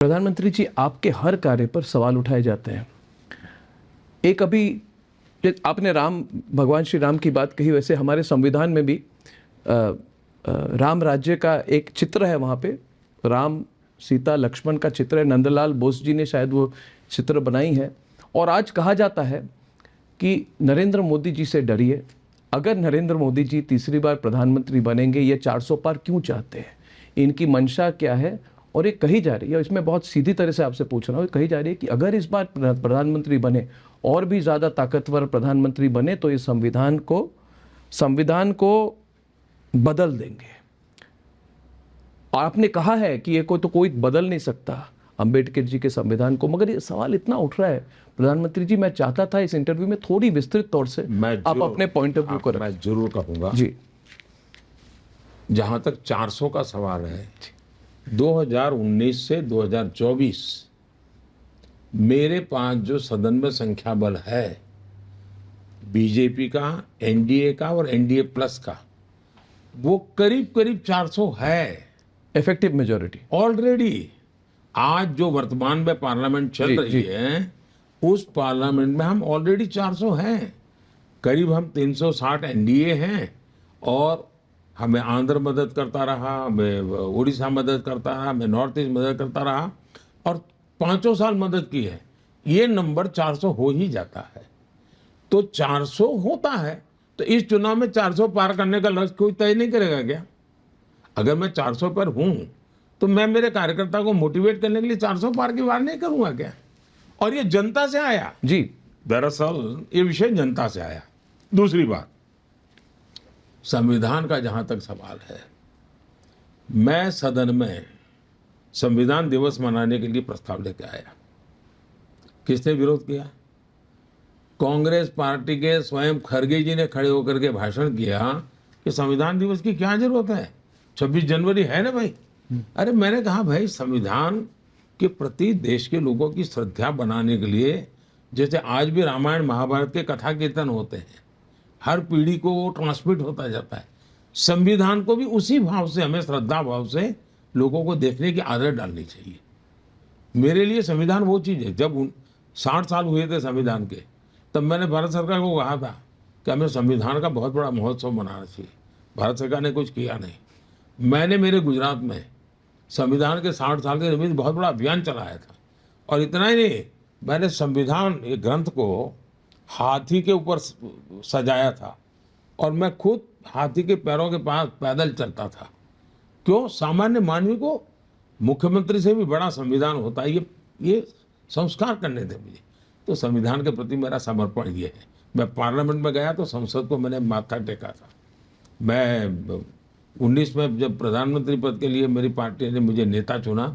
प्रधानमंत्री जी, आपके हर कार्य पर सवाल उठाए जाते हैं। एक अभी आपने भगवान श्री राम की बात कही, वैसे हमारे संविधान में भी राम राज्य का एक चित्र है। वहाँ पे राम सीता लक्ष्मण का चित्र है। नंदलाल बोस जी ने शायद वो चित्र बनाई है। और आज कहा जाता है कि नरेंद्र मोदी जी से डरिए। अगर नरेंद्र मोदी जी तीसरी बार प्रधानमंत्री बनेंगे, ये 400 पार क्यों चाहते हैं, इनकी मंशा क्या है? और ये कही जा रही है, इसमें बहुत सीधी तरह से आपसे पूछ रहा हूँ, कही जा रही है कि अगर इस बार प्रधानमंत्री बने और भी ज़्यादा ताकतवर प्रधानमंत्री बने तो इस संविधान को बदल देंगे। और आपने कहा है कि ये कोई बदल नहीं सकता अंबेडकर जी के संविधान को। मगर ये सवाल इतना उठ रहा है प्रधानमंत्री जी, मैं चाहता था इस इंटरव्यू में थोड़ी विस्तृत तौर से आप अपने पॉइंट ऑफ व्यू को मैं जरूर कहूँगा जी। जहाँ तक 400 का सवाल है, 2019 से 2024 मेरे पास जो सदन में संख्या बल है, बीजेपी का, एनडीए का और एनडीए प्लस का, वो करीब करीब 400 है। इफेक्टिव मेजॉरिटी ऑलरेडी आज जो वर्तमान में पार्लियामेंट चल रही है, उस पार्लियामेंट में हम ऑलरेडी 400 हैं। करीब हम 360 एनडीए हैं और हमें आंध्र मदद करता रहा, हमें उड़ीसा मदद करता रहा, हमें नॉर्थ ईस्ट मदद करता रहा और 5 साल मदद की है। ये नंबर 400 हो ही जाता है। तो 400 होता है तो इस चुनाव में 400 पार करने का लक्ष्य कोई तय नहीं करेगा क्या? अगर मैं 400 पर हूं तो मैं मेरे कार्यकर्ता को मोटिवेट करने के लिए 400 पार की बात नहीं करूंगा क्या? और ये जनता से आया जी। दरअसल ये विषय जनता से आया। दूसरी बात, संविधान का जहां तक सवाल है, मैं सदन में संविधान दिवस मनाने के लिए प्रस्ताव लेकर आया। किसने विरोध किया? कांग्रेस पार्टी के स्वयं खड़गे जी ने खड़े होकर के भाषण किया कि संविधान दिवस की क्या जरूरत है, 26 जनवरी है ना भाई। अरे मैंने कहा भाई, संविधान के प्रति देश के लोगों की श्रद्धा बनाने के लिए, जैसे आज भी रामायण महाभारत के कथा कीर्तन होते हैं, हर पीढ़ी को वो ट्रांसमिट होता जाता है, संविधान को भी उसी भाव से, हमें श्रद्धा भाव से लोगों को देखने की आदत डालनी चाहिए। मेरे लिए संविधान वो चीज़ है। जब 60 साल हुए थे संविधान के, तब मैंने भारत सरकार को कहा था कि हमें संविधान का बहुत बड़ा महोत्सव मनाना चाहिए। भारत सरकार ने कुछ किया नहीं। मैंने मेरे गुजरात में संविधान के 60 साल के निमित्त बहुत बड़ा अभियान चलाया था। और इतना ही नहीं, मैंने संविधान ये ग्रंथ को हाथी के ऊपर सजाया था और मैं खुद हाथी के पैरों के पास पैदल चलता था। क्यों? सामान्य मानवी को मुख्यमंत्री से भी बड़ा संविधान होता है, ये संस्कार करने थे मुझे। तो संविधान के प्रति मेरा समर्पण ये है। मैं पार्लियामेंट में गया तो संसद को मैंने माथा टेका था। मैं 19 में जब प्रधानमंत्री पद के लिए मेरी पार्टी ने मुझे नेता चुना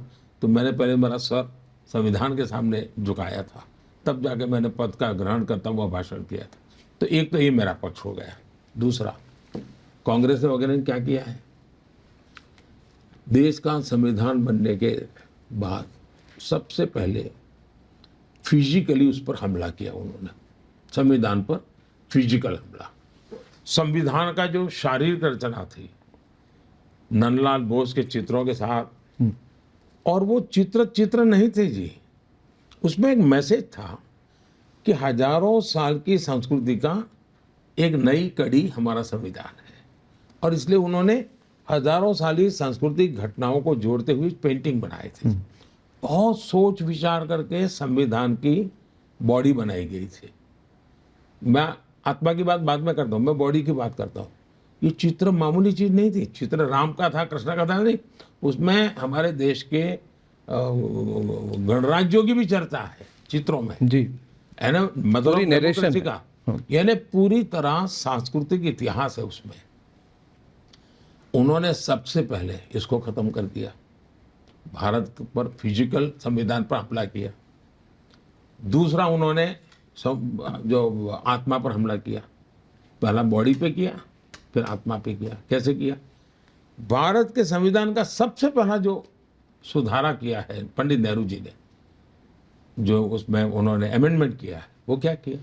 तो मैंने पहले मेरा सर संविधान के सामने झुकाया था, तब जाके मैंने पद का ग्रहण करता हुआ भाषण किया था। तो एक तो ये मेरा पक्ष हो गया। दूसरा, कांग्रेस वगैरह ने क्या किया है? देश का संविधान बनने के बाद सबसे पहले फिजिकली उस पर हमला किया उन्होंने, संविधान पर फिजिकल हमला। संविधान का जो शारीरिक रचना थी नंदलाल बोस के चित्रों के साथ, और वो चित्र नहीं थे जी, उसमें एक मैसेज था कि हजारों साल की संस्कृति का एक नई कड़ी हमारा संविधान है। और इसलिए उन्होंने हजारों साली सांस्कृतिक घटनाओं को जोड़ते हुए पेंटिंग बनाए थे। बहुत सोच विचार करके संविधान की बॉडी बनाई गई थी। मैं आत्मा की बात बाद में करता हूँ, मैं बॉडी की बात करता हूँ। ये चित्र मामूली चीज नहीं थी। चित्र राम का था, कृष्ण का था नहीं, उसमें हमारे देश के गणराज्यों की भी चर्चा है चित्रों में जी, है ना, मतलब नरेशन का, यानी पूरी तरह सांस्कृतिक इतिहास है उसमें। उन्होंने सबसे पहले इसको खत्म कर दिया, भारत पर फिजिकल संविधान पर हमला किया। दूसरा, उन्होंने जो आत्मा पर हमला किया, पहला बॉडी पे किया, फिर आत्मा पे किया। कैसे किया? भारत के संविधान का सबसे पहला जो सुधारा किया है पंडित नेहरू जी ने, जो उसमें उन्होंने अमेंडमेंट किया है, वो क्या किया?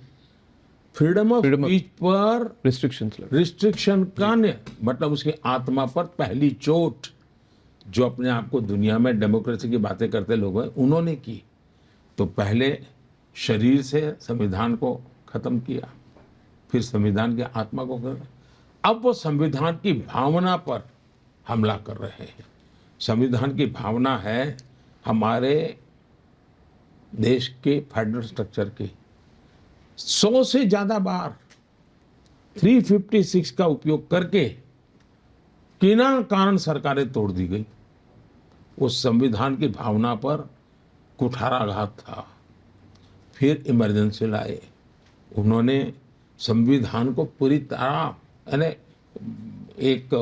फ्रीडम ऑफ स्पीच पर रिस्ट्रिक्शन का मतलब उसकी आत्मा पर पहली चोट जो अपने आप को दुनिया में डेमोक्रेसी की बातें करते लोग हैं, उन्होंने की। तो पहले शरीर से संविधान को खत्म किया, फिर संविधान की आत्मा को कर, अब वो संविधान की भावना पर हमला कर रहे हैं। संविधान की भावना है हमारे देश के फेडरल स्ट्रक्चर की। 100 से ज्यादा बार 356 का उपयोग करके बिना कारण सरकारें तोड़ दी गई। उस संविधान की भावना पर कुठाराघात था। फिर इमरजेंसी लाए, उन्होंने संविधान को पूरी तरह यानी एक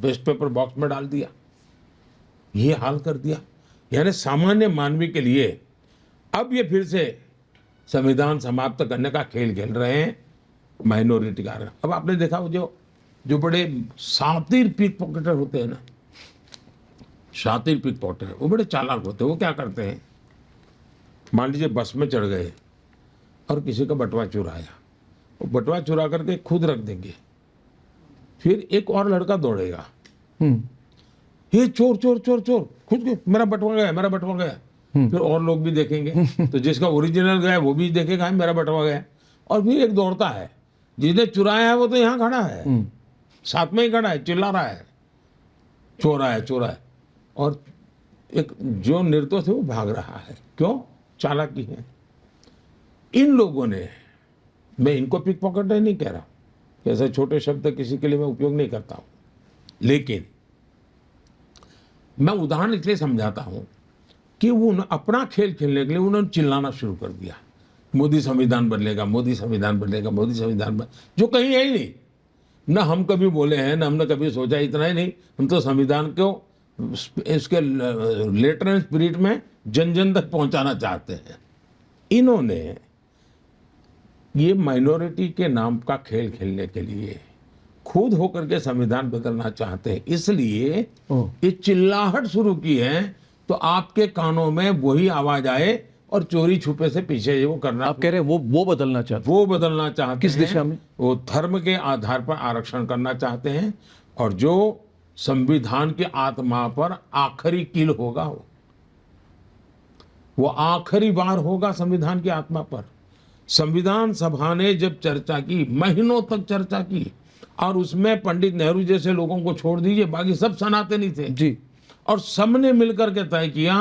वेस्ट पेपर बॉक्स में डाल दिया, ये हाल कर दिया। यानी सामान्य मानवी के लिए अब ये फिर से संविधान समाप्त करने का खेल खेल रहे हैं माइनॉरिटी का। अब आपने देखा जो बड़े शातिर पिक पॉकेटर होते हैं ना, शातिर पिक पॉकेटर, वो बड़े चालाक होते हैं। वो क्या करते हैं, मान लीजिए बस में चढ़ गए और किसी का बटुआ चुराया, वो बटुआ चुरा करके खुद रख देंगे, फिर एक और लड़का दौड़ेगा, ये चोर चोर चोर चोर, खुद के मेरा बटुआ गया, मेरा बटुआ गया। फिर और लोग भी देखेंगे, तो जिसका ओरिजिनल गया वो भी देखेगा मेरा बटुआ गया। और फिर एक दौड़ता है, जिसने चुराया है वो तो यहाँ खड़ा है, साथ में ही खड़ा है, चिल्ला रहा है चोरा है चोरा है। और एक जो निर्दोष है वो भाग रहा है। क्यों? चालाकी है। इन लोगों ने, मैं इनको पिक पॉकेटर नहीं कह रहा, ऐसे छोटे शब्द किसी के लिए मैं उपयोग नहीं करता हूं, लेकिन मैं उदाहरण इसलिए समझाता हूं कि वो अपना खेल खेलने के लिए उन्होंने चिल्लाना शुरू कर दिया, मोदी संविधान बदलेगा, मोदी संविधान बदलेगा, मोदी संविधान बदलेगा, जो कहीं है ही नहीं। न हम कभी बोले हैं, न हमने कभी सोचा। इतना ही नहीं, हम तो संविधान को इसके लेटर एंड स्पिरिट में जन जन तक पहुंचाना चाहते हैं। इन्होंने ये माइनॉरिटी के नाम का खेल खेलने के लिए खुद होकर के संविधान बदलना चाहते हैं, इसलिए ये चिल्लाहट शुरू की है। तो आपके कानों में वही आवाज आए और चोरी छुपे से पीछे वो करना। आप कह रहे हैं वो बदलना चाहते, वो बदलना चाहते किस हैं। दिशा में? वो धर्म के आधार पर आरक्षण करना चाहते हैं, और जो संविधान की आत्मा पर आखिरी कील होगा, वो आखिरी बार होगा संविधान की आत्मा पर। संविधान सभा ने जब चर्चा की, महीनों तक चर्चा की, और उसमें पंडित नेहरू जैसे लोगों को छोड़ दीजिए, बाकी सब सनातनी थे जी, और सबने मिलकर के तय किया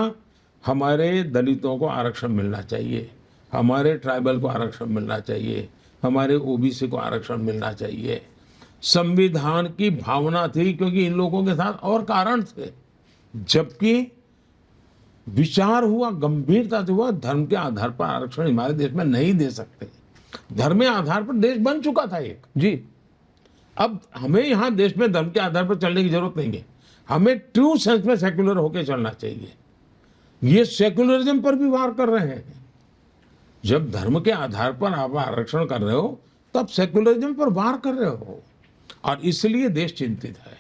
हमारे दलितों को आरक्षण मिलना चाहिए, हमारे ट्राइबल को आरक्षण मिलना चाहिए, हमारे ओबीसी को आरक्षण मिलना चाहिए। संविधान की भावना थी, क्योंकि इन लोगों के साथ और कारण थे। जबकि विचार हुआ, गंभीरता से हुआ, धर्म के आधार पर आरक्षण हमारे देश में नहीं दे सकते। धर्म के आधार पर देश बन चुका था एक जी। अब हमें यहाँ देश में धर्म के आधार पर चलने की जरूरत नहीं है, हमें ट्रू सेंस में सेक्युलर होकर चलना चाहिए। ये सेक्युलरिज्म पर भी वार कर रहे हैं। जब धर्म के आधार पर आप आरक्षण कर रहे हो, तब सेक्युलरिज्म पर वार कर रहे हो, और इसलिए देश चिंतित है।